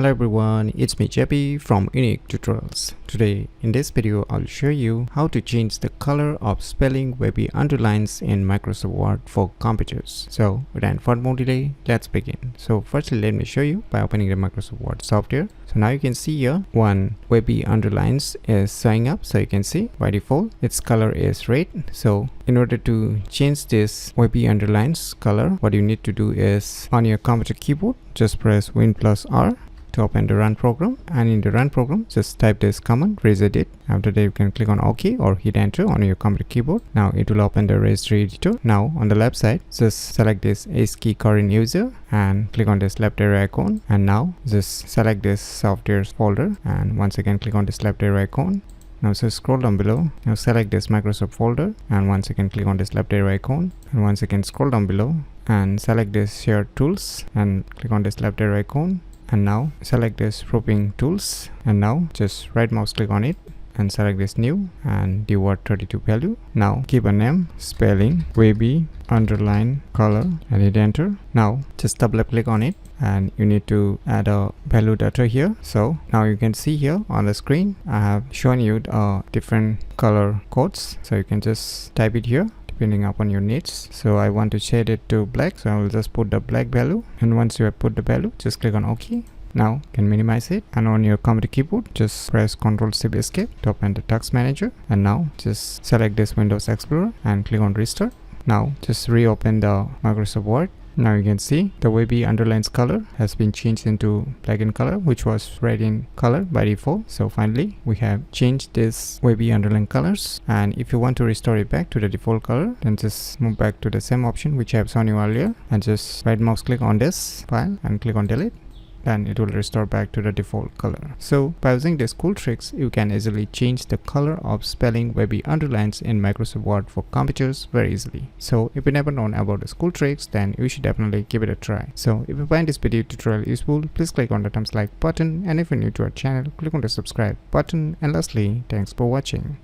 Hello everyone, it's me JP from UniqueTutorials. Today in this video I'll show you how to change the color of spelling wavy underlines in Microsoft Word for computers. So without further more delay, let's begin. So firstly let me show you by opening the Microsoft Word software. So now you can see here one wavy underlines is showing up. So you can see by default its color is red. So in order to change this wavy underlines color, what you need to do is on your computer keyboard just press Win plus R to open the run program, and in the run program just type this command reset it. After that you can click on OK or hit enter on your computer keyboard. Now it will open the registry editor. Now on the left side just select this H key current user and click on this left arrow icon, and now just select this software folder and once again click on this left arrow icon. Now just scroll down below. Now select this Microsoft folder and once again click on this left arrow icon, and once again scroll down below and select this shared tools and click on this left arrow icon, and now select this grouping tools, and now just right mouse click on it and select this new and the word 32 value. Now give a name spelling wavy underline color and hit enter. Now just double click on it and you need to add a value data here. So now you can see here on the screen I have shown you different color codes, so you can just type it here depending upon your needs. So I want to shade it to black, so I will just put the black value, and once you have put the value just click on OK. Now you can minimize it, and on your computer keyboard just press Ctrl Shift Escape to open the task manager, and now just select this Windows Explorer and click on restart. Now just reopen the Microsoft Word. Now you can see the wavy underlines color has been changed into black in color, which was red in color by default. So finally we have changed this wavy underline colors, and if you want to restore it back to the default color, then just move back to the same option which I have shown you earlier and just right mouse click on this file and click on delete, and it will restore back to the default color. So by using these cool tricks, you can easily change the color of spelling wavy underlines in Microsoft Word for computers very easily. So if you never known about these cool tricks, then you should definitely give it a try. So if you find this video tutorial useful, please click on the thumbs like button, and if you're new to our channel, click on the subscribe button, and lastly, thanks for watching.